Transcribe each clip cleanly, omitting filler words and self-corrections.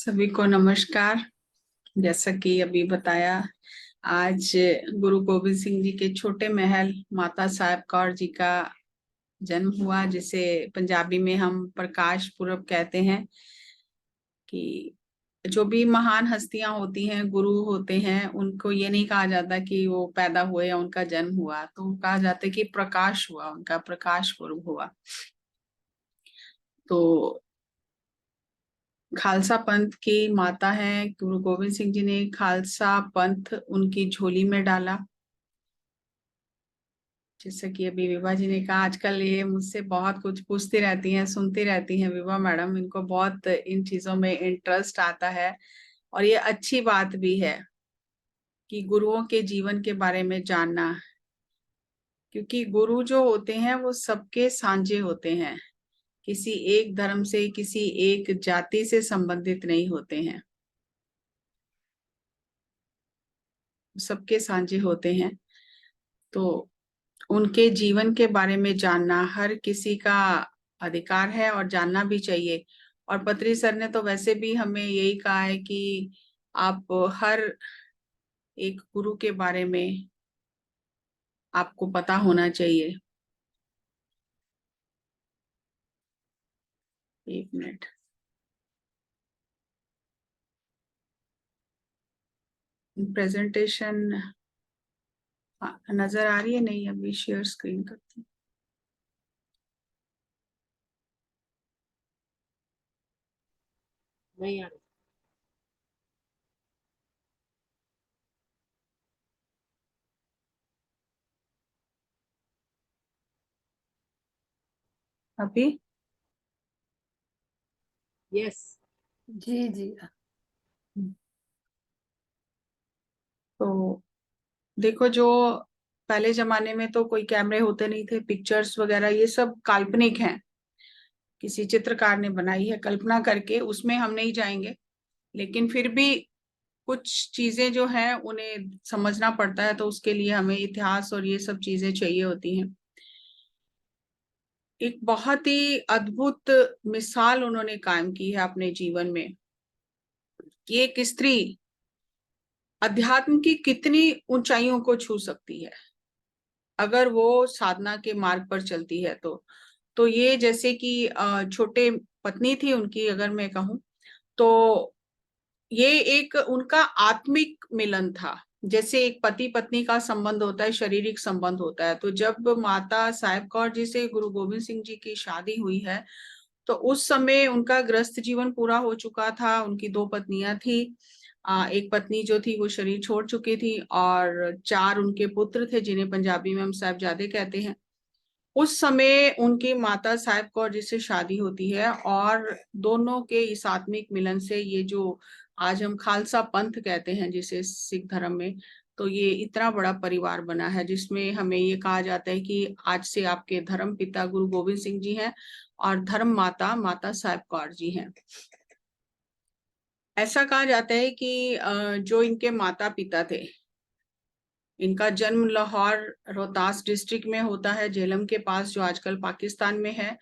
सभी को नमस्कार। जैसा कि अभी बताया, आज गुरु गोविंद सिंह जी के छोटे महल माता साहब कौर जी का जन्म हुआ, जिसे पंजाबी में हम प्रकाश पुरब कहते हैं। कि जो भी महान हस्तियां होती हैं, गुरु होते हैं, उनको ये नहीं कहा जाता कि वो पैदा हुए या उनका जन्म हुआ, तो कहा जाता है कि प्रकाश हुआ, उनका प्रकाश पुरब हुआ। तो खालसा पंथ की माता है गुरु गोविंद सिंह जी ने खालसा पंथ उनकी झोली में डाला। जैसे कि अभी विभा जी ने कहा, आजकल ये मुझसे बहुत कुछ पूछती रहती हैं, सुनती रहती हैं विभा मैडम, इनको बहुत इन चीजों में इंटरेस्ट आता है। और ये अच्छी बात भी है कि गुरुओं के जीवन के बारे में जानना, क्योंकि गुरु जो होते हैं वो सबके साझे होते हैं, किसी एक धर्म से, किसी एक जाति से संबंधित नहीं होते हैं, सबके साझे होते हैं। तो उनके जीवन के बारे में जानना हर किसी का अधिकार है और जानना भी चाहिए। और पत्री सर ने तो वैसे भी हमें यही कहा है कि आप हर एक गुरु के बारे में आपको पता होना चाहिए। एक मिनट, प्रेजेंटेशन नजर आ रही है? नहीं, अभी शेयर स्क्रीन करती हूँ। नहीं आ रही। अभी यस। जी जी। तो देखो, जो पहले जमाने में तो कोई कैमरे होते नहीं थे, पिक्चर्स वगैरह ये सब काल्पनिक हैं, किसी चित्रकार ने बनाई है कल्पना करके, उसमें हम नहीं जाएंगे। लेकिन फिर भी कुछ चीजें जो हैं उन्हें समझना पड़ता है, तो उसके लिए हमें इतिहास और ये सब चीजें चाहिए होती हैं। एक बहुत ही अद्भुत मिसाल उन्होंने कायम की है अपने जीवन में कि एक स्त्री अध्यात्म की कितनी ऊंचाइयों को छू सकती है अगर वो साधना के मार्ग पर चलती है। तो ये जैसे कि छोटे पत्नी थी उनकी, अगर मैं कहूँ तो ये एक उनका आत्मिक मिलन था। जैसे एक पति पत्नी का संबंध होता है, शारीरिक संबंध होता है। तो जब माता साहेब कौर जी से गुरु गोविंद सिंह जी की शादी हुई है, तो उस समय उनका गृहस्थ जीवन पूरा हो चुका था। उनकी दो पत्नियां थी। एक पत्नी जो थी वो शरीर छोड़ चुकी थी, और चार उनके पुत्र थे जिन्हें पंजाबी में हम साहिबजादे कहते हैं। उस समय उनकी माता साहिब कौर जी से शादी होती है, और दोनों के इस आत्मिक मिलन से ये जो आज हम खालसा पंथ कहते हैं जिसे सिख धर्म में, तो ये इतना बड़ा परिवार बना है, जिसमें हमें ये कहा जाता है कि आज से आपके धर्म पिता गुरु गोविंद सिंह जी हैं और धर्म माता माता साहिब कौर जी हैं। ऐसा कहा जाता है कि जो इनके माता पिता थे, इनका जन्म लाहौर रोहतास डिस्ट्रिक्ट में होता है, झेलम के पास, जो आजकल पाकिस्तान में है।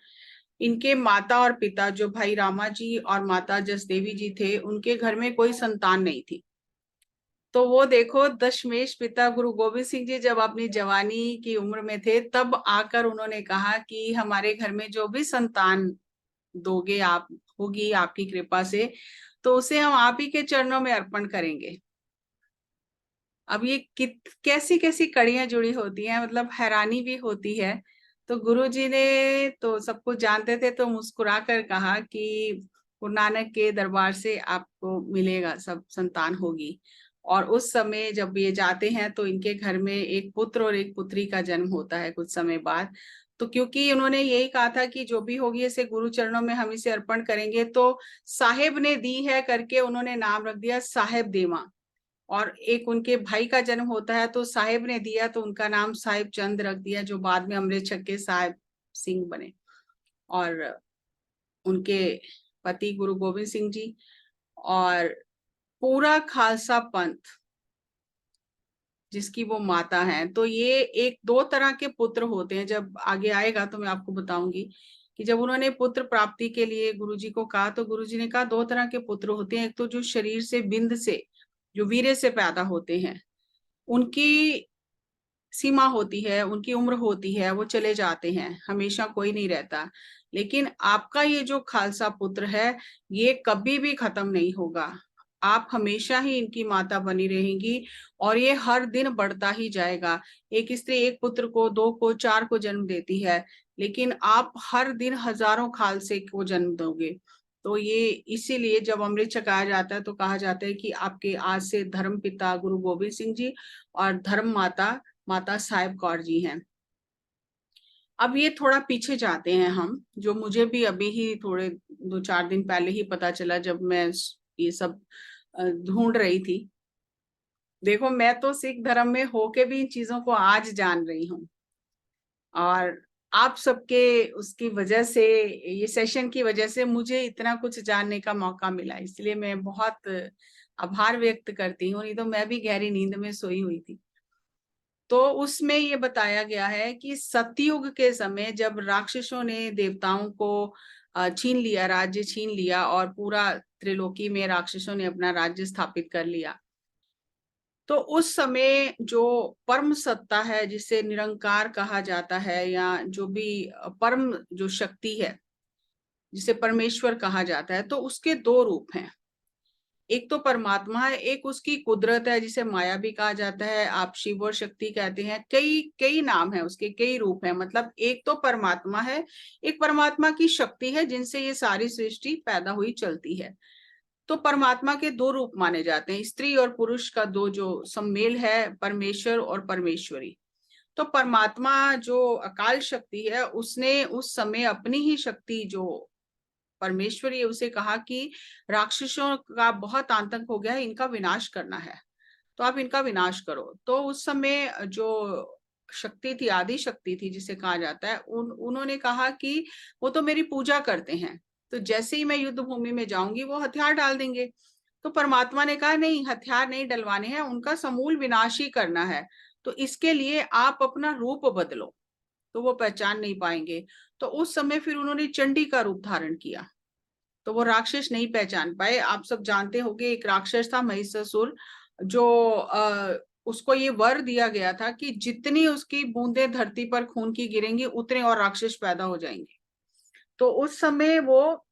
इनके माता और पिता जो भाई रामा जी और माता जसदेवी जी थे, उनके घर में कोई संतान नहीं थी। तो वो देखो, दशमेश पिता गुरु गोविंद सिंह जी जब अपनी जवानी की उम्र में थे, तब आकर उन्होंने कहा कि हमारे घर में जो भी संतान दोगे आप, होगी आपकी कृपा से, तो उसे हम आप ही के चरणों में अर्पण करेंगे। अब ये कैसी कैसी कड़ियां जुड़ी होती हैं, मतलब हैरानी भी होती है। तो गुरु जी ने तो सब कुछ जानते थे, तो मुस्कुरा कर कहा कि गुरु नानक के दरबार से आपको मिलेगा, सब संतान होगी। और उस समय जब ये जाते हैं तो इनके घर में एक पुत्र और एक पुत्री का जन्म होता है कुछ समय बाद। तो क्योंकि उन्होंने यही कहा था कि जो भी होगी इसे गुरु चरणों में हम इसे अर्पण करेंगे, तो साहेब ने दी है करके उन्होंने नाम रख दिया साहेब देवा। और एक उनके भाई का जन्म होता है तो साहेब ने दिया, तो उनका नाम साहिब चंद रख दिया, जो बाद में अमृत छक्के साहिब सिंह बने। और उनके पति गुरु गोविंद सिंह जी और पूरा खालसा पंथ जिसकी वो माता हैं। तो ये एक दो तरह के पुत्र होते हैं, जब आगे आएगा तो मैं आपको बताऊंगी। कि जब उन्होंने पुत्र प्राप्ति के लिए गुरुजी को कहा, तो गुरुजी ने कहा 2 तरह के पुत्र होते हैं। एक तो जो शरीर से बिंद से, जो वीर्य से पैदा होते हैं, उनकी सीमा होती है, उनकी उम्र होती है, वो चले जाते हैं, हमेशा कोई नहीं रहता। लेकिन आपका ये जो खालसा पुत्र है, ये कभी भी खत्म नहीं होगा। आप हमेशा ही इनकी माता बनी रहेंगी और ये हर दिन बढ़ता ही जाएगा। एक स्त्री एक पुत्र को, 2 को, 4 को जन्म देती है, लेकिन आप हर दिन हजारों खालसे को जन्म दोगे। तो ये इसीलिए जब अमृत छकाया जाता है तो कहा जाता है कि आपके आज से धर्म पिता गुरु गोबिंद सिंह जी और धर्म माता माता साहिब कौर जी हैं। अब ये थोड़ा पीछे जाते हैं हम, जो मुझे भी अभी ही थोड़े 2-4 दिन पहले ही पता चला जब मैं ये सब ढूंढ रही थी। देखो, मैं तो सिख धर्म में होके भी इन चीजों को आज जान रही हूँ, और आप सबके उसकी वजह से, ये सेशन की वजह से मुझे इतना कुछ जानने का मौका मिला, इसलिए मैं बहुत आभार व्यक्त करती हूँ। नहीं तो मैं भी गहरी नींद में सोई हुई थी। तो उसमें ये बताया गया है कि सतयुग के समय जब राक्षसों ने देवताओं को छीन लिया, राज्य छीन लिया, और पूरा त्रिलोकी में राक्षसों ने अपना राज्य स्थापित कर लिया, तो उस समय जो परम सत्ता है, जिसे निरंकार कहा जाता है, या जो भी परम जो शक्ति है जिसे परमेश्वर कहा जाता है, तो उसके 2 रूप हैं। एक तो परमात्मा है, एक उसकी कुदरत है जिसे माया भी कहा जाता है, आप शिव और शक्ति कहते हैं, कई कई नाम है उसके, कई रूप हैं। मतलब एक तो परमात्मा है, एक परमात्मा की शक्ति है जिनसे ये सारी सृष्टि पैदा हुई चलती है। तो परमात्मा के 2 रूप माने जाते हैं, स्त्री और पुरुष का 2 जो सम्मेल है, परमेश्वर और परमेश्वरी। तो परमात्मा जो अकाल शक्ति है, उसने उस समय अपनी ही शक्ति जो परमेश्वरी है, उसे कहा कि राक्षसों का बहुत आतंक हो गया है, इनका विनाश करना है, तो आप इनका विनाश करो। तो उस समय जो शक्ति थी, आदि शक्ति थी जिसे कहा जाता है, उन्होंने कहा कि वो तो मेरी पूजा करते हैं, तो जैसे ही मैं युद्ध भूमि में जाऊंगी वो हथियार डाल देंगे। तो परमात्मा ने कहा नहीं, हथियार नहीं डलवाने हैं, उनका समूल विनाश ही करना है। तो इसके लिए आप अपना रूप बदलो, तो वो पहचान नहीं पाएंगे। तो उस समय फिर उन्होंने चंडी का रूप धारण किया, तो वो राक्षस नहीं पहचान पाए। आप सब जानते होंगे, एक राक्षस था महिषासुर, जो उसको ये वर दिया गया था कि जितनी उसकी बूंदें धरती पर खून की गिरेंगी, उतने और राक्षस पैदा हो जाएंगे। तो उस समय वो,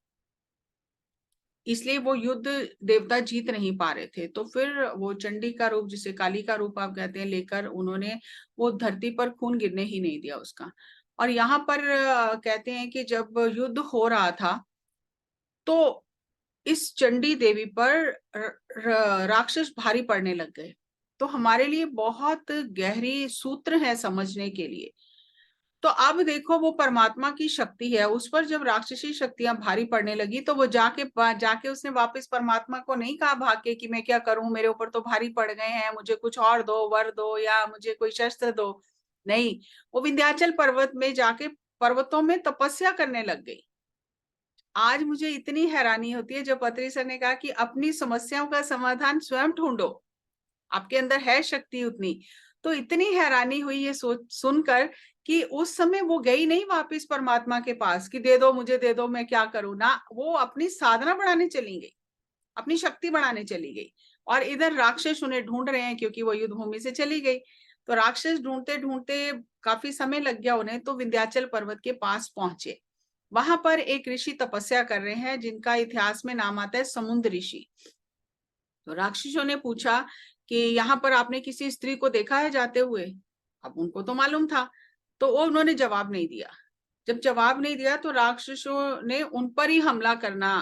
इसलिए वो युद्ध देवता जीत नहीं पा रहे थे। तो फिर वो चंडी का रूप, जिसे काली का रूप आप कहते हैं, लेकर उन्होंने वो धरती पर खून गिरने ही नहीं दिया उसका। और यहाँ पर कहते हैं कि जब युद्ध हो रहा था, तो इस चंडी देवी पर राक्षस भारी पड़ने लग गए। तो हमारे लिए बहुत गहरी सूत्र है समझने के लिए। तो अब देखो, वो परमात्मा की शक्ति है, उस पर जब राक्षसी शक्तियां भारी पड़ने लगी, तो वो जाके उसने वापस परमात्मा को नहीं कहा भाग के कि मैं क्या करूं, मेरे ऊपर तो भारी पड़ गए हैं, मुझे कुछ और दो, वर दो, या मुझे कोई शस्त्र दो। नहीं, वो विंध्याचल पर्वत में जाके पर्वतों में तपस्या करने लग गई। आज मुझे इतनी हैरानी होती है जब पत्री सर ने कहा कि अपनी समस्याओं का समाधान स्वयं ढूंढो, आपके अंदर है शक्ति उतनी। तो इतनी हैरानी हुई ये सोच सुनकर कि उस समय वो गई नहीं वापस परमात्मा के पास कि दे दो, मुझे दे दो, मैं क्या करूं ना, वो अपनी साधना बढ़ाने चली गई, अपनी शक्ति बढ़ाने चली गई। और इधर राक्षस उन्हें ढूंढ रहे हैं क्योंकि वो युद्ध भूमि से चली गई। तो राक्षस ढूंढते ढूंढते काफी समय लग गया उन्हें, तो विंध्याचल पर्वत के पास पहुंचे। वहां पर एक ऋषि तपस्या कर रहे हैं जिनका इतिहास में नाम आता है समुद्र ऋषि। तो राक्षसों ने पूछा कि यहाँ पर आपने किसी स्त्री को देखा है जाते हुए? अब उनको तो मालूम था, तो वो उन्होंने जवाब नहीं दिया। जब जवाब नहीं दिया तो राक्षसों ने उन पर ही हमला करना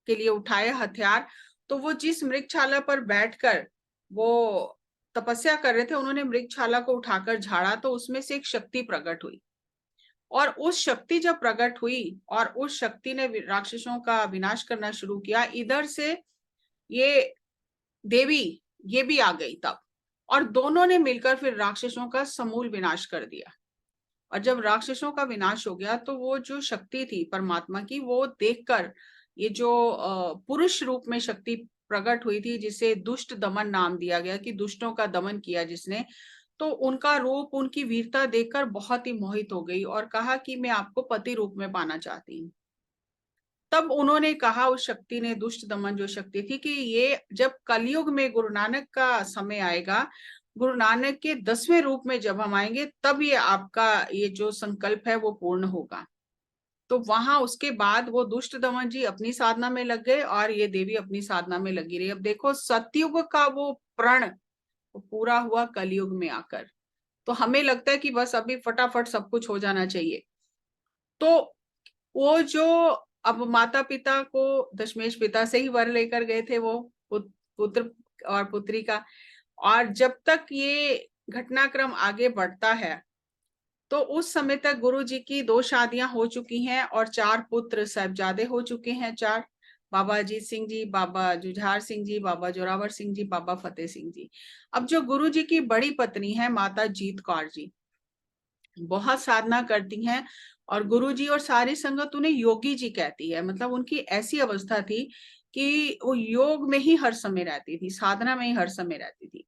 के लिए उठाए हथियार। तो वो जिस मृगशाला पर बैठकर वो तपस्या कर रहे थे, उन्होंने मृगशाला को उठाकर झाड़ा, तो उसमें से एक शक्ति प्रकट हुई। और उस शक्ति जब प्रकट हुई और उस शक्ति ने राक्षसों का विनाश करना शुरू किया, इधर से ये देवी ये भी आ गई तब, और दोनों ने मिलकर फिर राक्षसों का समूल विनाश कर दिया। और जब राक्षसों का विनाश हो गया, तो वो जो शक्ति थी परमात्मा की, वो देखकर ये जो पुरुष रूप में शक्ति प्रकट हुई थी, जिसे दुष्ट दमन नाम दिया गया कि दुष्टों का दमन किया जिसने, तो उनका रूप, उनकी वीरता देखकर बहुत ही मोहित हो गई और कहा कि मैं आपको पति रूप में पाना चाहती हूँ। तब उन्होंने कहा, उस शक्ति ने, दुष्ट दमन जो शक्ति थी, कि ये जब कलयुग में गुरु नानक का समय आएगा, गुरु नानक के 10वें रूप में जब हम आएंगे, तब ये आपका ये जो संकल्प है वो पूर्ण होगा। तो वहां उसके बाद वो दुष्ट दमन जी अपनी साधना में लग गए और ये देवी अपनी साधना में लगी रही। अब देखो, सतयुग का वो प्रण पूरा हुआ कलयुग में आकर। तो हमें लगता है कि बस अभी फटाफट सब कुछ हो जाना चाहिए। तो वो जो अब माता पिता को, दशमेश पिता से ही वर लेकर गए थे वो पुत्र और पुत्री का। और जब तक ये घटनाक्रम आगे बढ़ता है तो उस समय तक गुरु जी की 2 शादियां हो चुकी हैं और 4 पुत्र साहिबजादे हो चुके हैं। 4, बाबा अजीत सिंह जी, बाबा जुझार सिंह जी, बाबा जोरावर सिंह जी, बाबा फतेह सिंह जी। अब जो गुरु जी की बड़ी पत्नी है माता जीत कौर जी, बहुत साधना करती हैं और गुरु जी और सारी संगत उन्हें योगी जी कहती है। मतलब उनकी ऐसी अवस्था थी कि वो योग में ही हर समय रहती थी, साधना में ही हर समय रहती थी।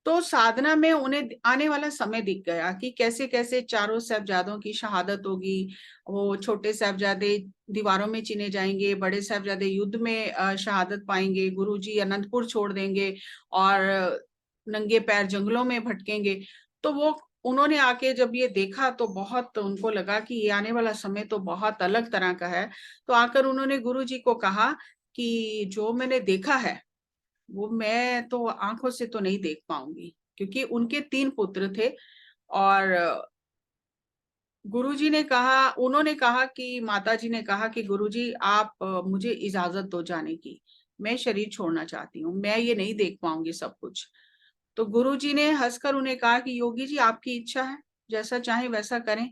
तो साधना में उन्हें आने वाला समय दिख गया कि कैसे कैसे चारों साहिबजादों की शहादत होगी। वो छोटे साहिबजादे दीवारों में चिने जाएंगे, बड़े साहिबजादे युद्ध में शहादत पाएंगे, गुरुजी अनंतपुर छोड़ देंगे और नंगे पैर जंगलों में भटकेंगे। तो वो उन्होंने आके जब ये देखा तो बहुत उनको लगा कि ये आने वाला समय तो बहुत अलग तरह का है। तो आकर उन्होंने गुरुजी को कहा कि जो मैंने देखा है वो मैं तो आंखों से तो नहीं देख पाऊंगी, क्योंकि उनके 3 पुत्र थे। और गुरुजी ने कहा, उन्होंने कहा कि माताजी ने कहा कि गुरुजी आप मुझे इजाजत दो जाने की, मैं शरीर छोड़ना चाहती हूँ, मैं ये नहीं देख पाऊंगी सब कुछ। तो गुरुजी ने हंसकर उन्हें कहा कि योगी जी आपकी इच्छा है, जैसा चाहे वैसा करें।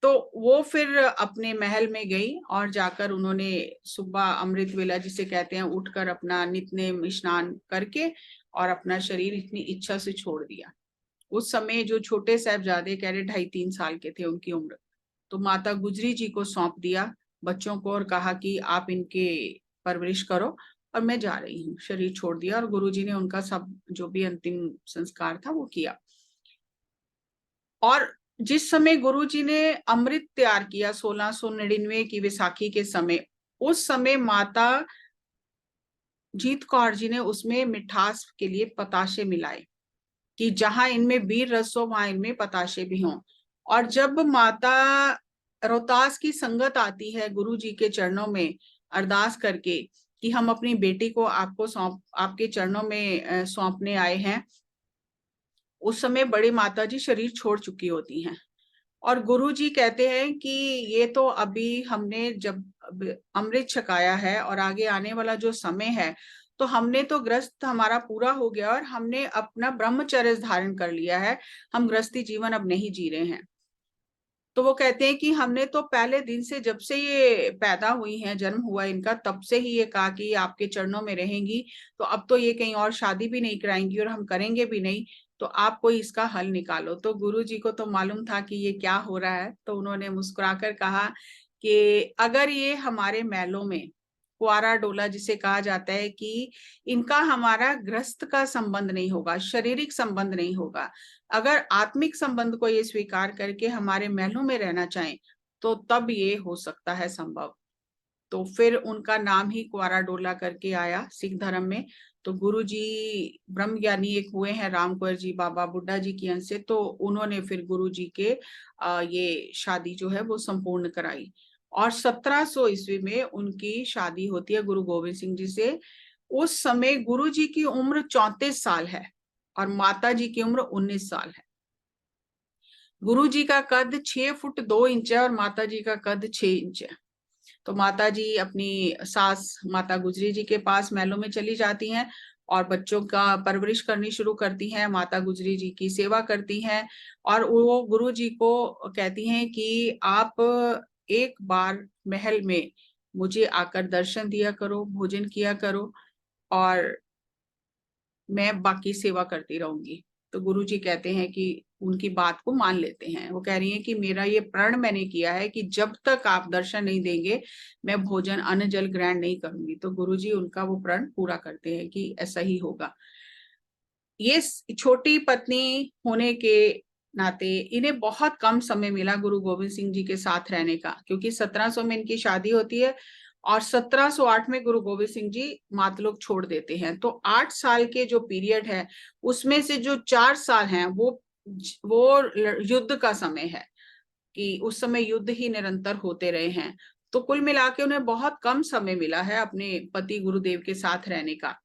तो वो फिर अपने महल में गई और जाकर उन्होंने सुबह अमृत वेला जिसे कहते हैं उठकर अपना नित्य स्नान करके और अपना शरीर इतनी इच्छा से छोड़ दिया। उस समय जो छोटे साहिबजादे कह रहे 2.5-3 साल के थे उनकी उम्र, तो माता गुजरी जी को सौंप दिया बच्चों को और कहा कि आप इनके परवरिश करो और मैं जा रही हूँ। शरीर छोड़ दिया और गुरुजी ने उनका सब जो भी अंतिम संस्कार था वो किया। और जिस समय गुरुजी ने अमृत तैयार किया 1699 की विसाखी के समय, उस समय माता जीत कौर जी ने उसमें मिठास के लिए पताशे मिलाए कि जहां इनमें वीर रस हो वहां इनमें पताशे भी हों। और जब माता रोहतास की संगत आती है गुरु जी के चरणों में अरदास करके कि हम अपनी बेटी को आपको आपके चरणों में सौंपने आए हैं, उस समय बड़ी माता जी शरीर छोड़ चुकी होती हैं। और गुरु जी कहते हैं कि ये तो अभी हमने जब अमृत छकाया है और आगे आने वाला जो समय है, तो हमने तो ग्रस्त हमारा पूरा हो गया और हमने अपना ब्रह्मचर्य धारण कर लिया है, हम गृहस्थी जीवन अब नहीं जी रहे हैं। तो वो कहते हैं कि हमने तो पहले दिन से, जब से ये पैदा हुई हैं, जन्म हुआ इनका, तब से ही ये कहा कि आपके चरणों में रहेंगी, तो अब तो ये कहीं और शादी भी नहीं कराएंगी और हम करेंगे भी नहीं, तो आप कोई इसका हल निकालो। तो गुरु जी को तो मालूम था कि ये क्या हो रहा है, तो उन्होंने मुस्कुराकर कहा कि अगर ये हमारे महलों में कुआरा डोला जिसे कहा जाता है कि इनका हमारा गृहस्थ का संबंध नहीं होगा, शारीरिक संबंध नहीं होगा, अगर आत्मिक संबंध को ये स्वीकार करके हमारे महलों में रहना चाहें तो तब ये हो सकता है संभव। तो फिर उनका नाम ही कुआरा डोला करके आया सिख धर्म में। तो गुरु जी ब्रह्म ज्ञानी एक हुए हैं राम कुंवर जी बाबा बुड्ढा जी की अंश से, तो उन्होंने फिर गुरु जी के ये शादी जो है वो संपूर्ण कराई। और 1700 ईस्वी में उनकी शादी होती है गुरु गोविंद सिंह जी से। उस समय गुरु जी की उम्र 34 साल है और माता जी की उम्र 19 साल है। गुरु जी का कद 6 फुट 2 इंच है और माता जी का कद 6 इंच है। तो माता जी अपनी सास माता गुजरी जी के पास महलों में चली जाती हैं और बच्चों का परवरिश करनी शुरू करती हैं, माता गुजरी जी की सेवा करती हैं। और वो गुरु जी को कहती हैं कि आप एक बार महल में मुझे आकर दर्शन दिया करो, भोजन किया करो और मैं बाकी सेवा करती रहूंगी। तो गुरु जी कहते हैं कि उनकी बात को मान लेते हैं। वो कह रही हैं कि मेरा ये प्रण मैंने किया है कि जब तक आप दर्शन नहीं देंगे मैं भोजन अन्न जल ग्रहण नहीं करूंगी। तो गुरु जी उनका वो प्रण पूरा करते हैं कि ऐसा ही होगा। ये छोटी पत्नी होने के नाते इन्हें बहुत कम समय मिला गुरु गोविंद सिंह जी के साथ रहने का, क्योंकि 1700 में इनकी शादी होती है और 1708 में गुरु गोविंद सिंह जी मातलोक छोड़ देते हैं। तो 8 साल के जो पीरियड है उसमें से जो 4 साल हैं वो युद्ध का समय है, कि उस समय युद्ध ही निरंतर होते रहे हैं। तो कुल मिला के उन्हें बहुत कम समय मिला है अपने पति गुरुदेव के साथ रहने का।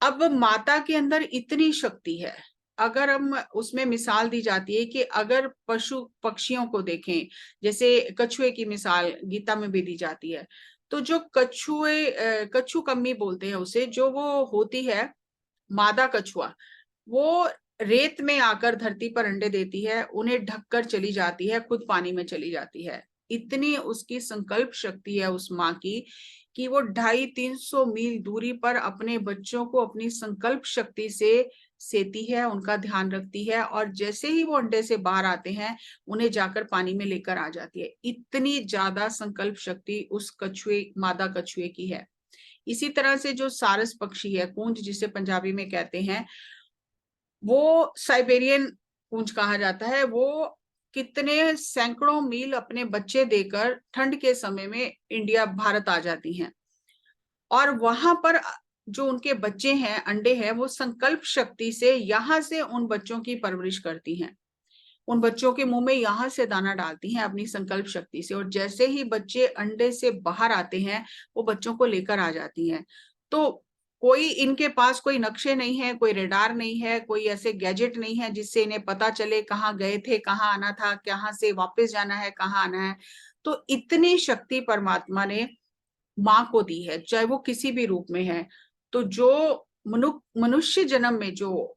अब माता के अंदर इतनी शक्ति है, अगर हम उसमें मिसाल दी जाती है कि अगर पशु पक्षियों को देखें, जैसे कछुए की मिसाल गीता में भी दी जाती है, तो जो कछु कम्मी बोलते हैं उसे, जो वो होती है मादा कछुआ, वो रेत में आकर धरती पर अंडे देती है, उन्हें ढककर चली जाती है, खुद पानी में चली जाती है। इतनी उसकी संकल्प शक्ति है उस माँ की कि वो 250-300 मील दूरी पर अपने बच्चों को अपनी संकल्प शक्ति से सेती है, उनका ध्यान रखती है, और जैसे ही वो अंडे से बाहर आते हैं उन्हें जाकर पानी में लेकर आ जाती है। इतनी ज्यादा संकल्प शक्ति उस कछुए, मादा कछुए की है। इसी तरह से जो सारस पक्षी है, कूंज जिसे पंजाबी में कहते हैं, वो साइबेरियन कूंज कहा जाता है। वो कितने सैकड़ों मील अपने बच्चे देकर ठंड के समय में इंडिया, भारत आ जाती हैं, और वहां पर जो उनके बच्चे हैं, अंडे हैं, वो संकल्प शक्ति से यहाँ से उन बच्चों की परवरिश करती हैं, उन बच्चों के मुंह में यहाँ से दाना डालती हैं अपनी संकल्प शक्ति से, और जैसे ही बच्चे अंडे से बाहर आते हैं वो बच्चों को लेकर आ जाती हैं। तो कोई इनके पास कोई नक्शे नहीं है, कोई रेडार नहीं है, कोई ऐसे गैजेट नहीं है जिससे इन्हें पता चले कहाँ गए थे, कहाँ आना था, कहाँ से वापस जाना है, कहाँ आना है। तो इतनी शक्ति परमात्मा ने माँ को दी है, चाहे वो किसी भी रूप में है। तो जो मनुष्य जन्म में जो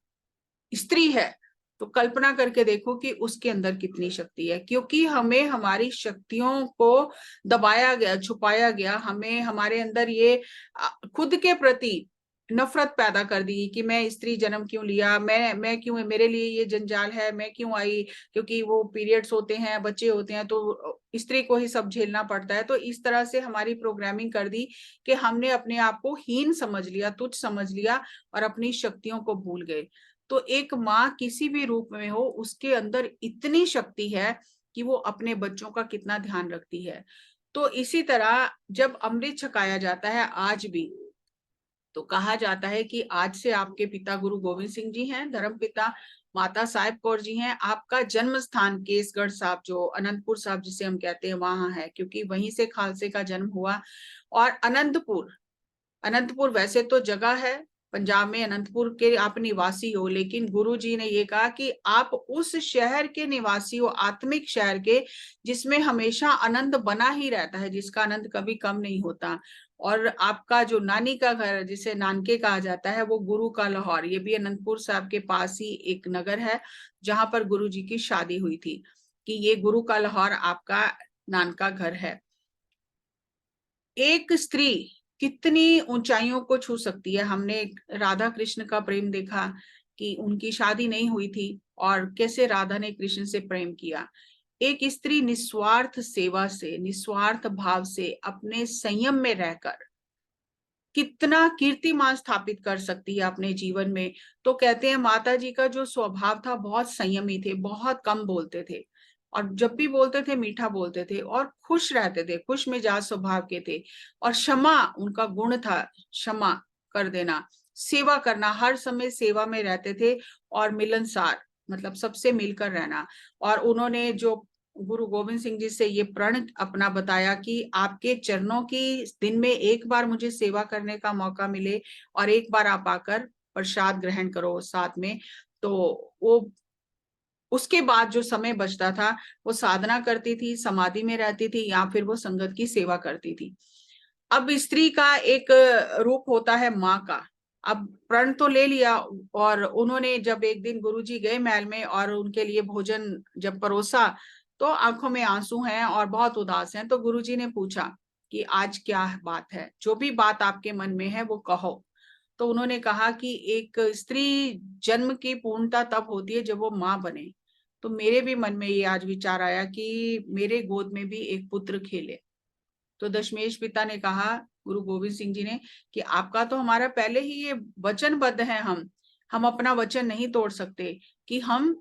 स्त्री है, तो कल्पना करके देखो कि उसके अंदर कितनी शक्ति है, क्योंकि हमें हमारी शक्तियों को दबाया गया, छुपाया गया, हमें हमारे अंदर ये खुद के प्रति नफरत पैदा कर दी कि मैं स्त्री जन्म क्यों लिया, मैं क्यों, मेरे लिए ये जंजाल है, मैं क्यों आई, क्योंकि वो पीरियड्स होते हैं, बच्चे होते हैं, तो स्त्री को ही सब झेलना पड़ता है। तो इस तरह से हमारी प्रोग्रामिंग कर दी कि हमने अपने आप को हीन समझ लिया, तुच्छ समझ लिया, और अपनी शक्तियों को भूल गए। तो एक माँ किसी भी रूप में हो, उसके अंदर इतनी शक्ति है कि वो अपने बच्चों का कितना ध्यान रखती है। तो इसी तरह जब अमृत छकाया जाता है आज भी, तो कहा जाता है कि आज से आपके पिता गुरु गोविंद सिंह जी हैं, धर्म पिता माता साहिब कौर जी हैं, आपका जन्म स्थान केसगढ़ साहब, जो अनंतपुर साहब जिसे हम कहते हैं, वहां है, क्योंकि वहीं से खालसे का जन्म हुआ। और अनंतपुर, अनंतपुर वैसे तो जगह है पंजाब में, अनंतपुर के आप निवासी हो, लेकिन गुरु जी ने ये कहा कि आप उस शहर के निवासी हो, आत्मिक शहर के, जिसमें हमेशा आनंद बना ही रहता है, जिसका आनंद कभी कम नहीं होता। और आपका जो नानी का घर, जिसे नानके कहा जाता है, वो गुरु का लाहौर, ये भी अनंतपुर साहब के पास ही एक नगर है जहां पर गुरु जी की शादी हुई थी, कि ये गुरु का लाहौर आपका नानका घर है। एक स्त्री कितनी ऊंचाइयों को छू सकती है। हमने राधा कृष्ण का प्रेम देखा कि उनकी शादी नहीं हुई थी और कैसे राधा ने कृष्ण से प्रेम किया। एक स्त्री निस्वार्थ सेवा से, निस्वार्थ भाव से, अपने संयम में रहकर कितना कीर्तिमान स्थापित कर सकती है अपने जीवन में। तो कहते हैं माता जी का जो स्वभाव था, बहुत संयमी थे, बहुत कम बोलते थे, और जब भी बोलते थे मीठा बोलते थे, और खुश रहते थे, खुश मिजाज स्वभाव के थे। और क्षमा उनका गुण था, क्षमा कर देना, सेवा करना, हर समय सेवा में रहते थे, और मिलनसार, मतलब सबसे मिलकर रहना। और उन्होंने जो गुरु गोविंद सिंह जी से ये प्रण अपना बताया कि आपके चरणों की दिन में एक बार मुझे सेवा करने का मौका मिले, और एक बार आप आकर प्रसाद ग्रहण करो साथ में। तो वो उसके बाद जो समय बचता था, वो साधना करती थी, समाधि में रहती थी, या फिर वो संगत की सेवा करती थी। अब स्त्री का एक रूप होता है माँ का। अब प्रण तो ले लिया, और उन्होंने जब एक दिन गुरुजी गए महल में और उनके लिए भोजन जब परोसा, तो आंखों में आंसू हैं और बहुत उदास हैं। तो गुरुजी ने पूछा कि आज क्या बात है, जो भी बात आपके मन में है वो कहो। तो उन्होंने कहा कि एक स्त्री जन्म की पूर्णता तब होती है जब वो माँ बने। तो मेरे भी मन में ये आज विचार आया कि मेरे गोद में भी एक पुत्र खेले। तो दशमेश पिता ने कहा, गुरु गोविंद सिंह जी ने, कि आपका तो हमारा पहले ही ये वचनबद्ध है हम, हम अपना वचन नहीं तोड़ सकते कि हम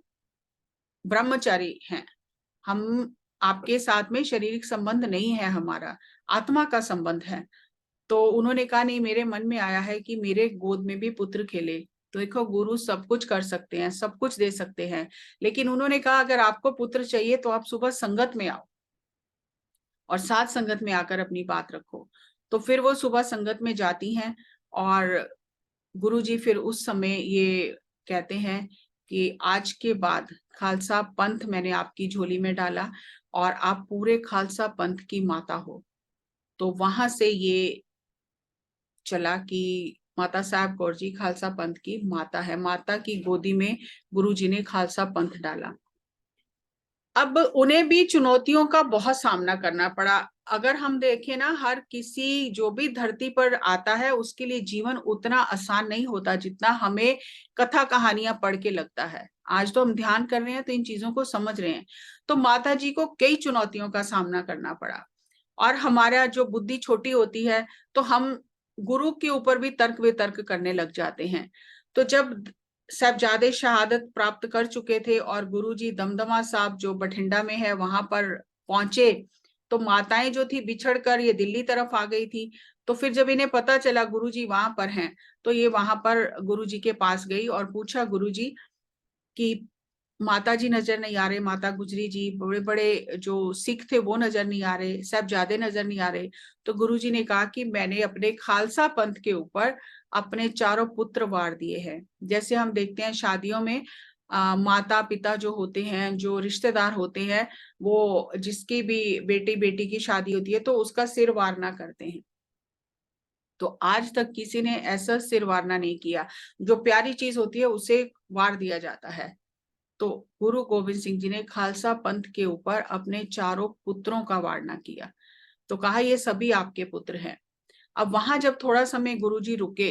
ब्रह्मचारी हैं, हम आपके साथ में शारीरिक संबंध नहीं है, हमारा आत्मा का संबंध है। तो उन्होंने कहा नहीं, मेरे मन में आया है कि मेरे गोद में भी पुत्र खेले। तो देखो, गुरु सब कुछ कर सकते हैं, सब कुछ दे सकते हैं, लेकिन उन्होंने कहा अगर आपको पुत्र चाहिए तो आप सुबह संगत में आओ और साथ संगत में आकर अपनी बात रखो। तो फिर वो सुबह संगत में जाती हैं और गुरुजी फिर उस समय ये कहते हैं कि आज के बाद खालसा पंथ मैंने आपकी झोली में डाला और आप पूरे खालसा पंथ की माता हो। तो वहां से ये चला कि माता साहब कौर जी खालसा पंथ की माता है, माता की गोदी में गुरुजी ने खालसा पंथ डाला। अब उन्हें भी चुनौतियों का बहुत सामना करना पड़ा। अगर हम देखें ना, हर किसी जो भी धरती पर आता है उसके लिए जीवन उतना आसान नहीं होता जितना हमें कथा कहानियां पढ़ के लगता है। आज तो हम ध्यान कर रहे हैं तो इन चीजों को समझ रहे हैं। तो माता जी को कई चुनौतियों का सामना करना पड़ा और हमारा जो बुद्धि छोटी होती है तो हम गुरु के ऊपर भी तर्क वितर्क करने लग जाते हैं। तो जब साहबजादे शहादत प्राप्त कर चुके थे और गुरुजी दमदमा साहब जो बठिंडा में है वहां पर पहुंचे, तो माताएं जो थी बिछड़ कर ये दिल्ली तरफ आ गई थी। तो फिर जब इन्हें पता चला गुरुजी वहां पर हैं, तो ये वहां पर गुरुजी के पास गई और पूछा गुरुजी कि माता जी नजर नहीं आ रहे, माता गुजरी जी, बड़े बड़े जो सिख थे वो नजर नहीं आ रहे, साहबजादे नजर नहीं आ रहे। तो गुरुजी ने कहा कि मैंने अपने खालसा पंथ के ऊपर अपने चारों पुत्र वार दिए हैं। जैसे हम देखते हैं शादियों में माता पिता जो होते हैं, जो रिश्तेदार होते हैं, वो जिसकी भी बेटी बेटी की शादी होती है तो उसका सिर वारना करते हैं। तो आज तक किसी ने ऐसा सिर वारना नहीं किया, जो प्यारी चीज होती है उसे वार दिया जाता है। तो गुरु गोविंद सिंह जी ने खालसा पंथ के ऊपर अपने चारों पुत्रों का वारना किया। तो कहा ये सभी आपके पुत्र हैं। अब वहां जब थोड़ा समय गुरुजी रुके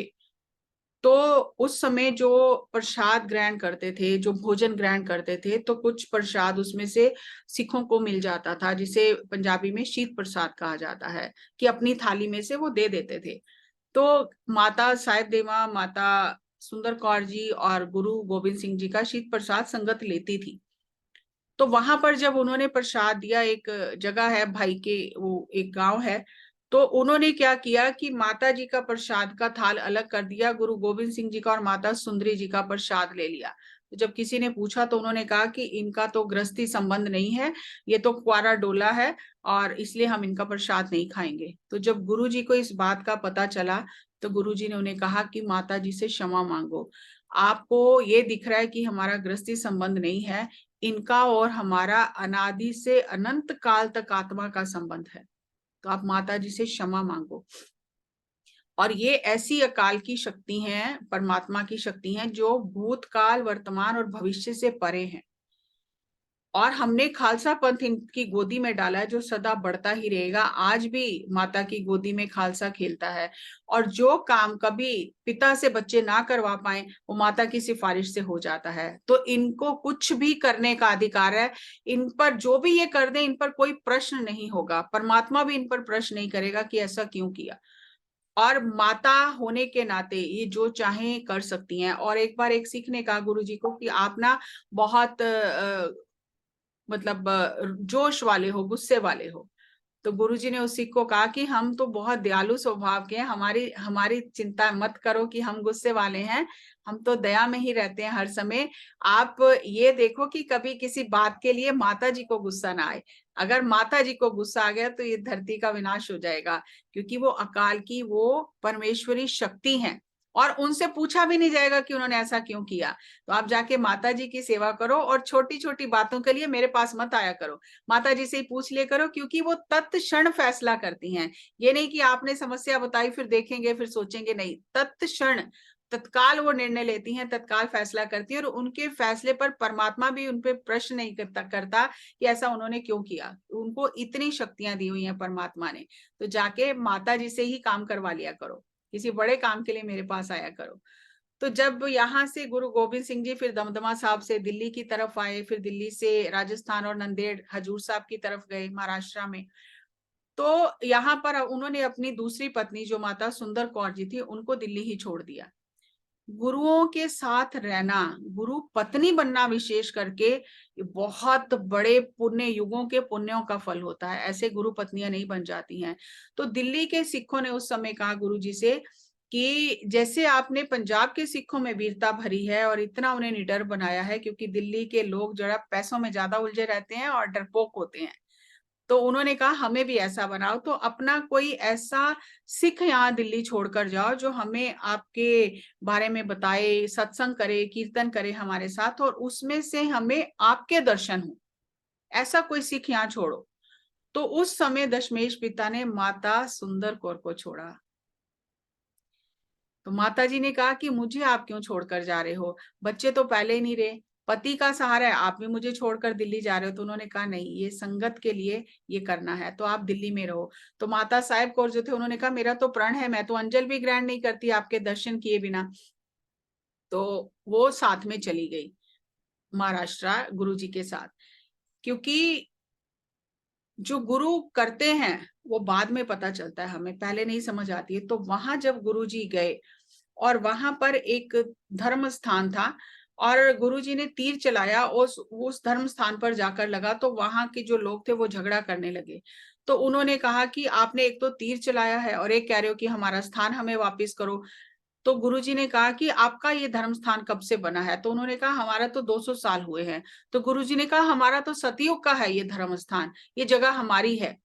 तो उस समय जो प्रसाद ग्रहण करते थे, जो भोजन ग्रहण करते थे, तो कुछ प्रसाद उसमें से सिखों को मिल जाता था, जिसे पंजाबी में शीत प्रसाद कहा जाता है, कि अपनी थाली में से वो दे देते थे। तो माता साहिब देवा, माता सुंदर कौर जी और गुरु गोविंद सिंह जी का शीत प्रसाद संगत लेती थी। तो वहां पर जब उन्होंने प्रसाद दिया, एक जगह है भाई के, वो एक गांव है, तो उन्होंने क्या किया कि माता जी का प्रसाद का थाल अलग कर दिया, गुरु गोविंद सिंह जी का और माता सुंदरी जी का प्रसाद ले लिया। तो जब किसी ने पूछा तो उन्होंने कहा कि इनका तो गृहस्थी संबंध नहीं है, ये तो कुआरा डोला है और इसलिए हम इनका प्रसाद नहीं खाएंगे। तो जब गुरु जी को इस बात का पता चला तो गुरु जी ने उन्हें कहा कि माता जी से क्षमा मांगो, आपको ये दिख रहा है कि हमारा गृहस्थी संबंध नहीं है, इनका और हमारा अनादि से अनंत काल तक आत्मा का संबंध है, तो आप माता जी से क्षमा मांगो। और ये ऐसी अकाल की शक्ति हैं, परमात्मा की शक्ति हैं, जो भूतकाल वर्तमान और भविष्य से परे हैं। और हमने खालसा पंथ इनकी गोदी में डाला है, जो सदा बढ़ता ही रहेगा। आज भी माता की गोदी में खालसा खेलता है और जो काम कभी पिता से बच्चे ना करवा पाए वो माता की सिफारिश से हो जाता है। तो इनको कुछ भी करने का अधिकार है, इन पर जो भी ये कर दे इन पर कोई प्रश्न नहीं होगा, परमात्मा भी इन पर प्रश्न नहीं करेगा कि ऐसा क्यों किया। और माता होने के नाते ये जो चाहे कर सकती हैं। और एक बार एक सिख ने कहा गुरु जी को कि आप ना बहुत मतलब जोश वाले हो, गुस्से वाले हो। तो गुरुजी ने उस सिख को कहा कि हम तो बहुत दयालु स्वभाव के हैं, हमारी हमारी चिंता मत करो कि हम गुस्से वाले हैं, हम तो दया में ही रहते हैं हर समय। आप ये देखो कि कभी किसी बात के लिए माता जी को गुस्सा ना आए। अगर माता जी को गुस्सा आ गया तो ये धरती का विनाश हो जाएगा, क्योंकि वो अकाल की, वो परमेश्वरी शक्ति हैं और उनसे पूछा भी नहीं जाएगा कि उन्होंने ऐसा क्यों किया। तो आप जाके माता जी की सेवा करो और छोटी छोटी बातों के लिए मेरे पास मत आया करो, माता जी से ही पूछ लिया करो, क्योंकि वो तत्क्षण फैसला करती हैं। ये नहीं कि आपने समस्या बताई फिर देखेंगे फिर सोचेंगे, नहीं, तत्क्षण तत्काल वो निर्णय लेती हैं, तत्काल फैसला करती हैं। और उनके फैसले पर परमात्मा भी उनपे प्रश्न नहीं करता कि ऐसा उन्होंने क्यों किया। उनको इतनी शक्तियां दी हुई हैं परमात्मा ने। तो जाके माता जी से ही काम करवा लिया करो, किसी बड़े काम के लिए मेरे पास आया करो। तो जब यहाँ से गुरु गोविंद सिंह जी फिर दमदमा साहब से दिल्ली की तरफ आए, फिर दिल्ली से राजस्थान और नंदेड़ हजूर साहब की तरफ गए महाराष्ट्र में, तो यहाँ पर उन्होंने अपनी दूसरी पत्नी जो माता सुंदर कौर जी थी उनको दिल्ली ही छोड़ दिया। गुरुओं के साथ रहना, गुरु पत्नी बनना विशेष करके बहुत बड़े पुण्य, युगों के पुण्यों का फल होता है। ऐसे गुरु पत्नियां नहीं बन जाती हैं। तो दिल्ली के सिखों ने उस समय कहा गुरुजी से कि जैसे आपने पंजाब के सिखों में वीरता भरी है और इतना उन्हें निडर बनाया है, क्योंकि दिल्ली के लोग जरा पैसों में ज्यादा उलझे रहते हैं और डरपोक होते हैं, तो उन्होंने कहा हमें भी ऐसा बनाओ। तो अपना कोई ऐसा सिख यहाँ दिल्ली छोड़कर जाओ जो हमें आपके बारे में बताए, सत्संग करे, कीर्तन करे हमारे साथ, और उसमें से हमें आपके दर्शन हो, ऐसा कोई सिख यहाँ छोड़ो। तो उस समय दशमेश पिता ने माता सुंदर कौर को छोड़ा। तो माता जी ने कहा कि मुझे आप क्यों छोड़कर जा रहे हो, बच्चे तो पहले ही नहीं रहे, पति का सहारा है, आप भी मुझे छोड़कर दिल्ली जा रहे हो। तो उन्होंने कहा नहीं, ये संगत के लिए ये करना है, तो आप दिल्ली में रहो। तो माता साहेब कौर जो थे उन्होंने कहा मेरा तो प्रण है, मैं तो अंजल भी ग्रहण नहीं करती आपके दर्शन किए बिना। तो वो साथ में चली गई महाराष्ट्र गुरु जी के साथ, क्योंकि जो गुरु करते हैं वो बाद में पता चलता है, हमें पहले नहीं समझ आती है। तो वहां जब गुरु जी गए और वहां पर एक धर्म स्थान था और गुरुजी ने तीर चलाया, उस धर्म स्थान पर जाकर लगा, तो वहां के जो लोग थे वो झगड़ा करने लगे। तो उन्होंने कहा कि आपने एक तो तीर चलाया है और एक कह रहे हो कि हमारा स्थान हमें वापस करो। तो गुरुजी ने कहा कि आपका ये धर्म स्थान कब से बना है? तो उन्होंने कहा हमारा तो 200 साल हुए हैं। तो गुरुजी ने कहा हमारा तो सतयुग का है ये धर्म स्थान, ये जगह हमारी है।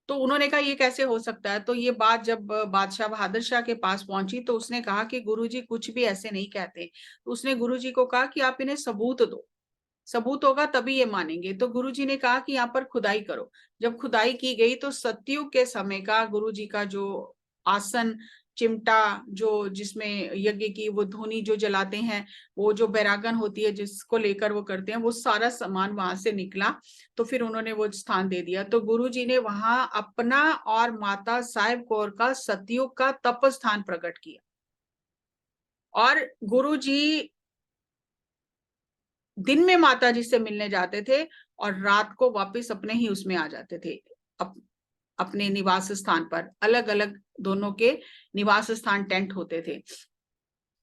तो उन्होंने कहा ये कैसे हो सकता है? तो ये बात जब बादशाह बहादुर शाह के पास पहुंची तो उसने कहा कि गुरुजी कुछ भी ऐसे नहीं कहते। तो उसने गुरुजी को कहा कि आप इन्हें सबूत दो, सबूत होगा तभी ये मानेंगे। तो गुरुजी ने कहा कि यहाँ पर खुदाई करो। जब खुदाई की गई तो सतयुग के समय का गुरुजी का जो आसन, चिमटा, जो जिसमें यज्ञ की वो धूनी जो जलाते हैं, वो जो बैरागन होती है जिसको लेकर वो करते हैं, वो सारा सामान वहां से निकला। तो फिर उन्होंने वो स्थान दे दिया। तो गुरुजी ने वहां अपना और माता साहेब कौर का सतयुग का तप स्थान प्रकट किया। और गुरुजी दिन में माता जी से मिलने जाते थे और रात को वापस अपने ही उसमें आ जाते थे, अपने निवास स्थान पर। अलग अलग दोनों के निवास स्थान टेंट होते थे।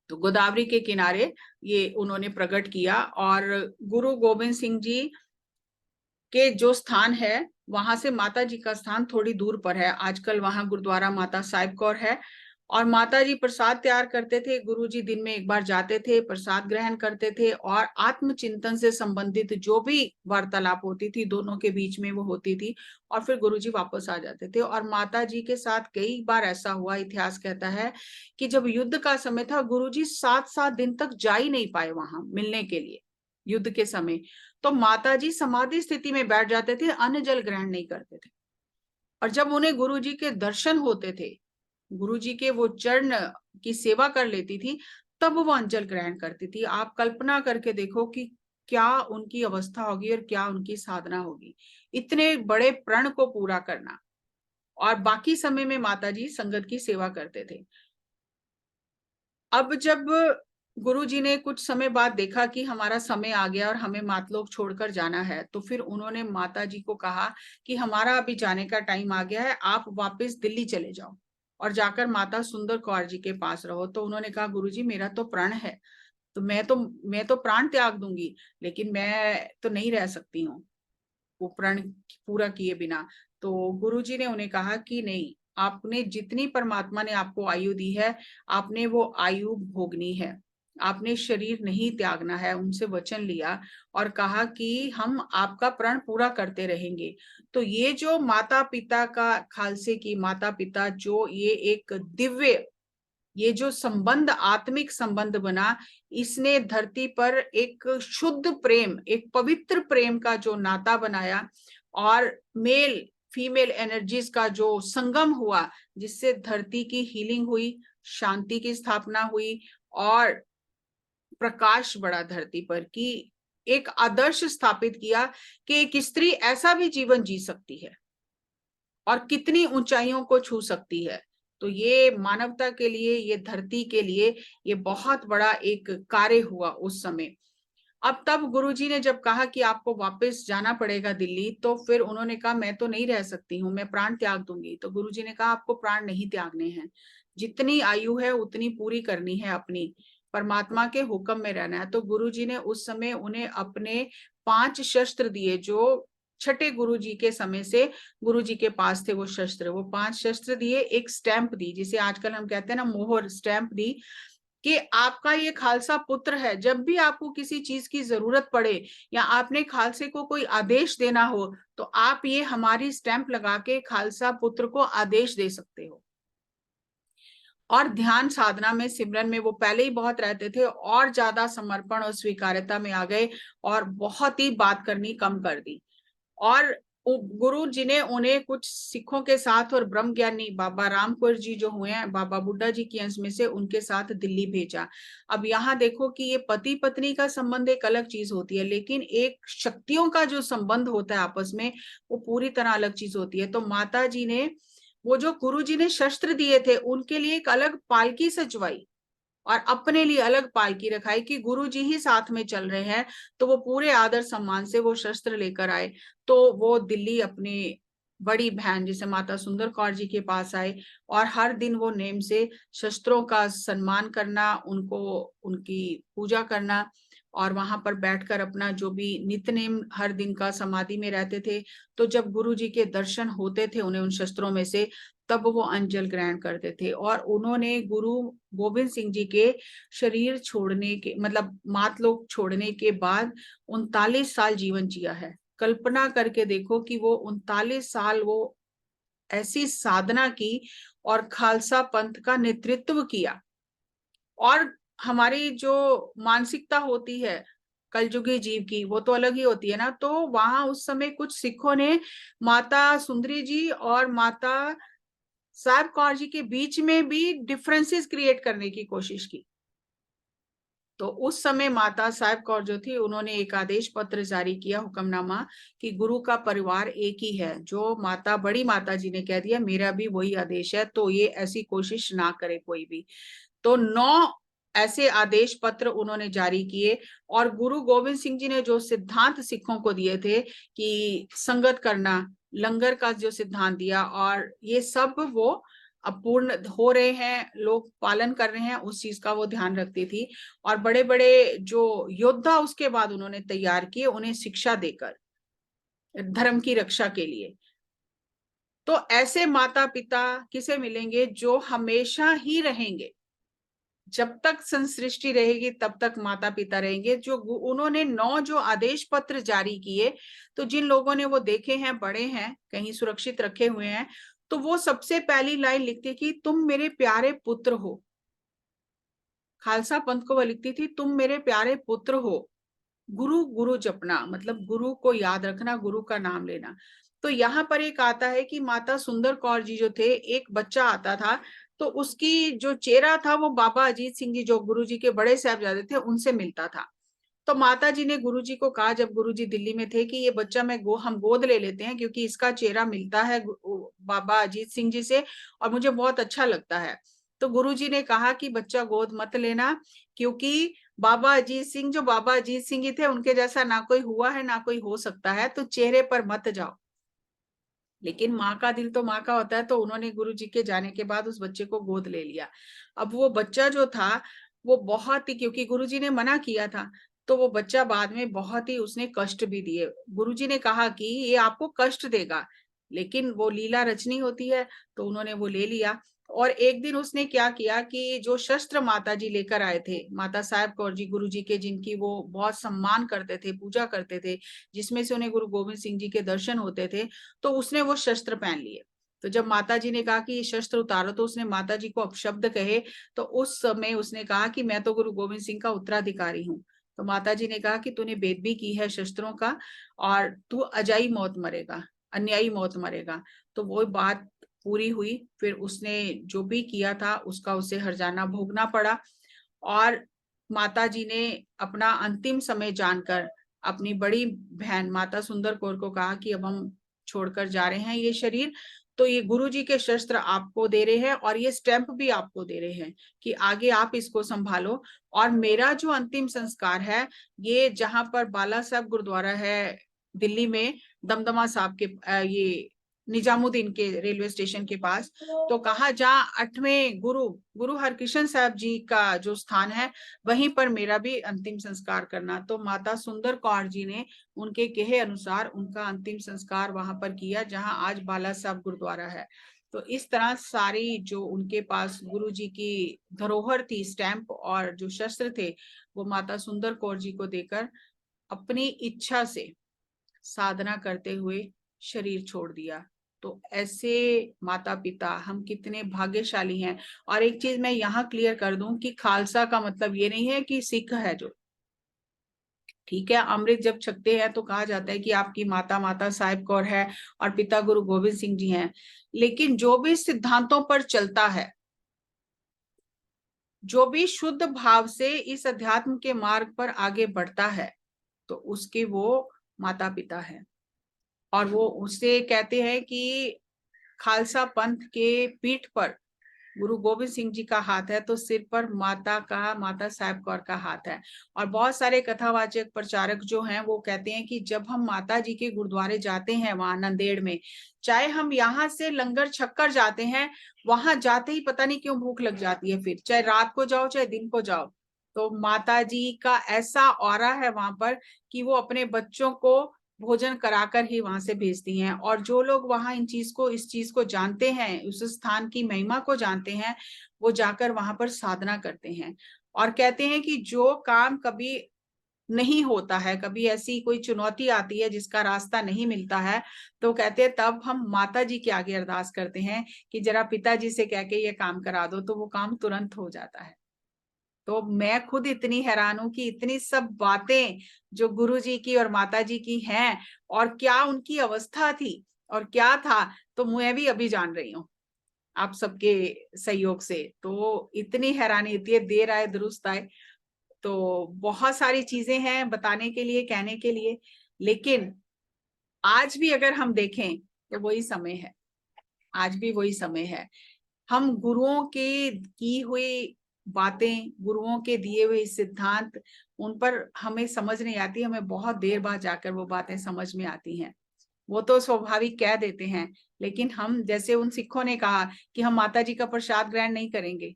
तो गोदावरी के किनारे ये उन्होंने प्रकट किया। और गुरु गोविंद सिंह जी के जो स्थान है वहां से माता जी का स्थान थोड़ी दूर पर है। आजकल वहां गुरुद्वारा माता साहिब कौर है। और माता जी प्रसाद तैयार करते थे, गुरु जी दिन में एक बार जाते थे, प्रसाद ग्रहण करते थे, और आत्मचिंतन से संबंधित जो भी वार्तालाप होती थी दोनों के बीच में वो होती थी। और फिर गुरु जी वापस आ जाते थे। और माता जी के साथ कई बार ऐसा हुआ, इतिहास कहता है कि जब युद्ध का समय था गुरु जी 7-7 दिन तक जा ही नहीं पाए वहां मिलने के लिए युद्ध के समय। तो माता जी समाधि स्थिति में बैठ जाते थे, अन्न जल ग्रहण नहीं करते थे। और जब उन्हें गुरु जी के दर्शन होते थे, गुरु जी के वो चरण की सेवा कर लेती थी, तब वो अंजल ग्रहण करती थी। आप कल्पना करके देखो कि क्या उनकी अवस्था होगी और क्या उनकी साधना होगी, इतने बड़े प्रण को पूरा करना। और बाकी समय में माता जी संगत की सेवा करते थे। अब जब गुरुजी ने कुछ समय बाद देखा कि हमारा समय आ गया और हमें मातलोक छोड़कर जाना है, तो फिर उन्होंने माता जी को कहा कि हमारा अभी जाने का टाइम आ गया है, आप वापस दिल्ली चले जाओ और जाकर माता सुंदर कौर जी के पास रहो। तो उन्होंने कहा गुरुजी मेरा तो प्रण है, तो मैं तो प्राण त्याग दूंगी, लेकिन मैं तो नहीं रह सकती हूँ वो प्रण पूरा किए बिना। तो गुरुजी ने उन्हें कहा कि नहीं, आपने जितनी परमात्मा ने आपको आयु दी है, आपने वो आयु भोगनी है, आपने शरीर नहीं त्यागना है। उनसे वचन लिया और कहा कि हम आपका प्रण पूरा करते रहेंगे। तो ये जो माता पिता का, खालसे की माता पिता, जो ये एक दिव्य, ये जो संबंध, आत्मिक संबंध बना, इसने धरती पर एक शुद्ध प्रेम, एक पवित्र प्रेम का जो नाता बनाया, और मेल फीमेल एनर्जीज का जो संगम हुआ, जिससे धरती की हीलिंग हुई, शांति की स्थापना हुई, और प्रकाश बढ़ा धरती पर, कि एक आदर्श स्थापित किया कि एक स्त्री ऐसा भी जीवन जी सकती है और कितनी ऊंचाइयों को छू सकती है। तो ये मानवता के लिए, ये धरती के लिए, ये बहुत बड़ा एक कार्य हुआ उस समय। अब तब गुरुजी ने जब कहा कि आपको वापस जाना पड़ेगा दिल्ली, तो फिर उन्होंने कहा मैं तो नहीं रह सकती हूँ, मैं प्राण त्याग दूंगी। तो गुरुजी ने कहा आपको प्राण नहीं त्यागने हैं, जितनी आयु है उतनी पूरी करनी है अपनी। परमात्मा के हुक्म में रहना है। तो गुरुजी ने उस समय उन्हें अपने 5 शस्त्र दिए, जो छठे गुरुजी के समय से गुरुजी के पास थे वो शस्त्र। वो 5 शस्त्र दिए, एक स्टैंप दी, जिसे आजकल हम कहते हैं ना मोहर, स्टैंप दी कि आपका ये खालसा पुत्र है, जब भी आपको किसी चीज की जरूरत पड़े या आपने खालसे को कोई आदेश देना हो तो आप ये हमारी स्टैंप लगा के खालसा पुत्र को आदेश दे सकते हो। और ध्यान साधना में, सिमरन में वो पहले ही बहुत रहते थे, और ज्यादा समर्पण और स्वीकार्यता में आ गए और बहुत ही बात करनी कम कर दी। और गुरु जी ने उन्हें कुछ सिखों के साथ और ब्रह्म ज्ञानी बाबा रामपुर जी जो हुए हैं बाबा बुड्ढा जी की अंश में से, उनके साथ दिल्ली भेजा। अब यहाँ देखो कि ये पति पत्नी का संबंध एक अलग चीज होती है, लेकिन एक शक्तियों का जो संबंध होता है आपस में, वो पूरी तरह अलग चीज होती है। तो माता जी ने वो जो गुरु जी ने शस्त्र दिए थे उनके लिए एक अलग पालकी सजवाई और अपने लिए अलग पालकी रखाई कि गुरु जी ही साथ में चल रहे हैं। तो वो पूरे आदर सम्मान से वो शस्त्र लेकर आए। तो वो दिल्ली अपनी बड़ी बहन जिसे माता सुंदर कौर जी के पास आए और हर दिन वो नेम से शस्त्रों का सम्मान करना, उनको उनकी पूजा करना और वहां पर बैठकर अपना जो भी नित्य नेम हर दिन का समाधि में रहते थे। तो जब गुरु जी के दर्शन होते थे उन्हें उन शस्त्रों में से, तब वो अंजल ग्रहण करते थे। और उन्होंने गुरु गोविंद सिंह जी के शरीर छोड़ने के मतलब मातलोक छोड़ने के बाद 39 साल जीवन जिया है। कल्पना करके देखो कि वो 39 साल वो ऐसी साधना की और खालसा पंथ का नेतृत्व किया। और हमारी जो मानसिकता होती है कलयुगी जीव की, वो तो अलग ही होती है ना। तो वहां उस समय कुछ सिखों ने माता सुंदरी जी और माता साहब कौर जी के बीच में भी डिफरेंसेस क्रिएट करने की कोशिश की। तो उस समय माता साहब कौर जो थी उन्होंने एक आदेश पत्र जारी किया, हुक्मनामा, कि गुरु का परिवार एक ही है। जो माता बड़ी माता जी ने कह दिया मेरा भी वही आदेश है, तो ये ऐसी कोशिश ना करे कोई भी। तो 9 ऐसे आदेश पत्र उन्होंने जारी किए। और गुरु गोविंद सिंह जी ने जो सिद्धांत सिखों को दिए थे कि संगत करना, लंगर का जो सिद्धांत दिया, और ये सब वो अब पूर्ण हो रहे हैं, लोग पालन कर रहे हैं, उस चीज का वो ध्यान रखती थी। और बड़े बड़े जो योद्धा उसके बाद उन्होंने तैयार किए, उन्हें शिक्षा देकर धर्म की रक्षा के लिए। तो ऐसे माता पिता किसे मिलेंगे? जो हमेशा ही रहेंगे, जब तक संसृष्टि रहेगी तब तक माता पिता रहेंगे। जो उन्होंने 9 जो आदेश पत्र जारी किए, तो जिन लोगों ने वो देखे हैं, बड़े हैं, कहीं सुरक्षित रखे हुए हैं, तो वो सबसे पहली लाइन लिखती कि तुम मेरे प्यारे पुत्र हो। खालसा पंथ को वो लिखती थी तुम मेरे प्यारे पुत्र हो। गुरु गुरु जपना मतलब गुरु को याद रखना, गुरु का नाम लेना। तो यहाँ पर एक आता है कि माता सुंदर कौर जी जो थे, एक बच्चा आता था तो उसकी जो चेहरा था वो बाबा अजीत सिंह जी जो गुरु जी के बड़े साहबजादे थे उनसे मिलता था। तो माता जी ने गुरु जी को कहा जब गुरु जी दिल्ली में थे कि ये बच्चा हम गोद ले लेते हैं क्योंकि इसका चेहरा मिलता है बाबा अजीत सिंह जी से और मुझे बहुत अच्छा लगता है। तो गुरु जी ने कहा कि बच्चा गोद मत लेना, क्योंकि बाबा अजीत सिंह जो बाबा अजीत सिंह ही थे उनके जैसा ना कोई हुआ है ना कोई हो सकता है, तो चेहरे पर मत जाओ। लेकिन माँ का दिल तो माँ का होता है, तो उन्होंने गुरु जी के जाने के बाद उस बच्चे को गोद ले लिया। अब वो बच्चा जो था वो बहुत ही, क्योंकि गुरु जी ने मना किया था, तो वो बच्चा बाद में बहुत ही उसने कष्ट भी दिए। गुरु जी ने कहा कि ये आपको कष्ट देगा, लेकिन वो लीला रचनी होती है, तो उन्होंने वो ले लिया। और एक दिन उसने क्या किया कि जो शस्त्र माता जी लेकर आए थे, माता साहब कौर जी गुरु जी के, जिनकी वो बहुत सम्मान करते थे, पूजा करते थे, जिसमें से उन्हें गुरु गोविंद सिंह जी के दर्शन होते थे, तो उसने वो शस्त्र पहन लिए। तो जब माता जी ने कहा कि ये शस्त्र उतारो, तो उसने माता जी को अपशब्द कहे। तो उस समय उसने कहा कि मैं तो गुरु गोविंद सिंह का उत्तराधिकारी हूँ। तो माता जी ने कहा कि तूने बेदबी की है शस्त्रों का और तू अजाई मौत मरेगा, अन्यायी मौत मरेगा। तो वो बात पूरी हुई। फिर उसने जो भी किया था उसका उसे हर्जाना भोगना पड़ा। और माता जी ने अपना अंतिम समय जानकर अपनी बड़ी बहन माता सुंदर कौर को कहा कि अब हम छोड़कर जा रहे हैं ये शरीर, तो ये गुरु जी के शस्त्र आपको दे रहे हैं और ये स्टैंप भी आपको दे रहे हैं कि आगे आप इसको संभालो। और मेरा जो अंतिम संस्कार है, ये जहां पर बाला साहब गुरुद्वारा है दिल्ली में, दमदमा साहब के ये निजामुद्दीन के रेलवे स्टेशन के पास। तो कहा जहाँ 8वें गुरु हरकृष्ण साहब जी का जो स्थान है वहीं पर मेरा भी अंतिम संस्कार करना। तो माता सुंदर कौर जी ने उनके कहे अनुसार उनका अंतिम संस्कार वहां पर किया जहां आज बाला साहब गुरुद्वारा है। तो इस तरह सारी जो उनके पास गुरु जी की धरोहर थी, स्टैंप और जो शस्त्र थे, वो माता सुंदर कौर जी को देकर अपनी इच्छा से साधना करते हुए शरीर छोड़ दिया। तो ऐसे माता पिता हम कितने भाग्यशाली हैं। और एक चीज मैं यहाँ क्लियर कर दूं कि खालसा का मतलब ये नहीं है कि सिख है जो, ठीक है, अमृत जब छकते हैं तो कहा जाता है कि आपकी माता साहिब कौर है और पिता गुरु गोविंद सिंह जी हैं, लेकिन जो भी सिद्धांतों पर चलता है, जो भी शुद्ध भाव से इस अध्यात्म के मार्ग पर आगे बढ़ता है, तो उसके वो माता पिता है। और वो उससे कहते हैं कि खालसा पंथ के पीठ पर गुरु गोविंद सिंह जी का हाथ है, तो सिर पर माता साहिब कौर का हाथ है। और बहुत सारे कथावाचक प्रचारक जो हैं वो कहते हैं कि जब हम माता जी के गुरुद्वारे जाते हैं वहां नंदेड़ में, चाहे हम यहाँ से लंगर छक्कर जाते हैं, वहां जाते ही पता नहीं क्यों भूख लग जाती है, फिर चाहे रात को जाओ चाहे दिन को जाओ। तो माता जी का ऐसा ऑरा है वहां पर कि वो अपने बच्चों को भोजन कराकर ही वहां से भेजती हैं। और जो लोग वहां इस चीज को जानते हैं, उस स्थान की महिमा को जानते हैं, वो जाकर वहां पर साधना करते हैं। और कहते हैं कि जो काम कभी नहीं होता है, कभी ऐसी कोई चुनौती आती है जिसका रास्ता नहीं मिलता है, तो कहते हैं तब हम माता जी के आगे अरदास करते हैं कि जरा पिताजी से कह के ये काम करा दो, तो वो काम तुरंत हो जाता है। तो मैं खुद इतनी हैरान हूं कि इतनी सब बातें जो गुरु जी की और माता जी की हैं, और क्या उनकी अवस्था थी और क्या था, तो मैं भी अभी जान रही हूँ आप सबके सहयोग से। तो इतनी हैरानी होती है, देर आए दुरुस्त आए। तो बहुत सारी चीजें हैं बताने के लिए, कहने के लिए, लेकिन आज भी अगर हम देखें तो वही समय है, आज भी वही समय है। हम गुरुओं के की हुई बातें, गुरुओं के दिए हुए सिद्धांत, उन पर हमें समझ नहीं आती, हमें बहुत देर बाद जाकर वो बातें समझ में आती हैं। वो तो स्वाभाविक कह देते हैं, लेकिन हम जैसे उन सिखों ने कहा कि हम माता जी का प्रसाद ग्रहण नहीं करेंगे,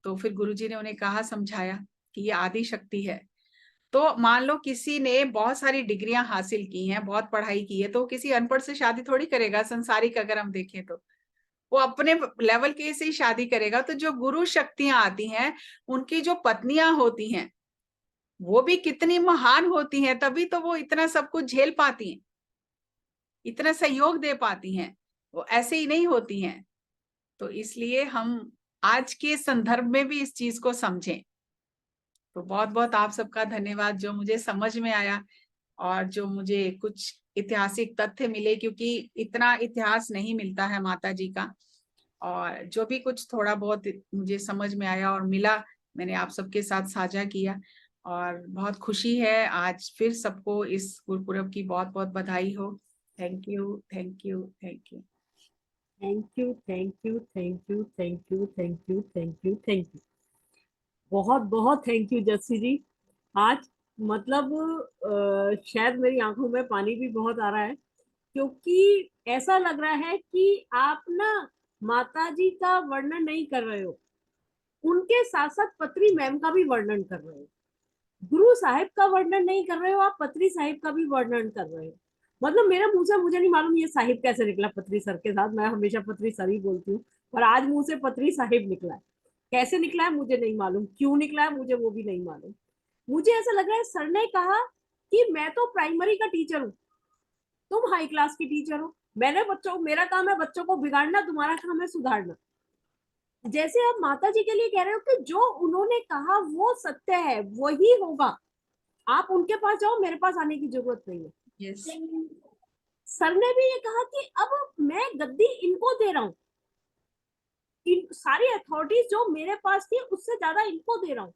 तो फिर गुरुजी ने उन्हें कहा, समझाया कि ये आदि शक्ति है। तो मान लो किसी ने बहुत सारी डिग्रियां हासिल की हैं, बहुत पढ़ाई की है, तो किसी अनपढ़ से शादी थोड़ी करेगा, संसारिक अगर हम देखें तो वो अपने लेवल के से ही शादी करेगा। तो जो गुरु शक्तियां आती हैं, उनकी जो पत्नियां होती हैं वो भी कितनी महान होती हैं, तभी तो वो इतना सब कुछ झेल पाती हैं, इतना सहयोग दे पाती हैं, वो ऐसे ही नहीं होती हैं। तो इसलिए हम आज के संदर्भ में भी इस चीज को समझें। तो बहुत बहुत आप सबका धन्यवाद, जो मुझे समझ में आया और जो मुझे कुछ ऐतिहासिक तथ्य मिले, क्योंकि इतना इतिहास नहीं मिलता है माता जी का। और जो भी कुछ थोड़ा बहुत मुझे समझ में आया और मिला, मैंने आप सबके साथ साझा किया। और बहुत खुशी है, आज फिर सबको इस गुरपुरब की बहुत बहुत बधाई हो। Thank you, thank you, thank you. Thank you, thank you, thank you, thank you, thank you, thank you, thank you. बहुत बहुत थैंक यू जस्सी जी। आज मतलब शायद मेरी आंखों में पानी भी बहुत आ रहा है, क्योंकि ऐसा लग रहा है कि आप ना माता जी का वर्णन नहीं कर रहे हो, उनके साथ साथ पत्री मैम का भी वर्णन कर रहे हो। गुरु साहिब का वर्णन नहीं कर रहे हो आप, पत्री साहिब का भी वर्णन कर रहे हो। मतलब मेरे मुंह से, मुझे नहीं मालूम ये साहिब कैसे निकला पत्री सर के साथ, मैं हमेशा पत्री सर ही बोलती हूँ, पर आज मुंह से पत्री साहिब निकला है। कैसे निकला है मुझे नहीं मालूम, क्यों निकला है मुझे वो भी नहीं मालूम। मुझे ऐसा लग रहा है सर ने कहा कि मैं तो प्राइमरी का टीचर हूँ, तुम हाई क्लास की टीचर हो, मैंने बच्चों, मेरा काम है बच्चों को बिगाड़ना, तुम्हारा काम है सुधारना। जैसे आप माता जी के लिए कह रहे हो कि जो उन्होंने कहा वो सत्य है, वही होगा, आप उनके पास जाओ, मेरे पास आने की जरूरत नहीं है। यस। सर ने भी ये कहा कि अब मैं गद्दी इनको दे रहा हूँ, इन सारी अथॉरिटीज जो मेरे पास थी उससे ज्यादा इनको दे रहा हूँ,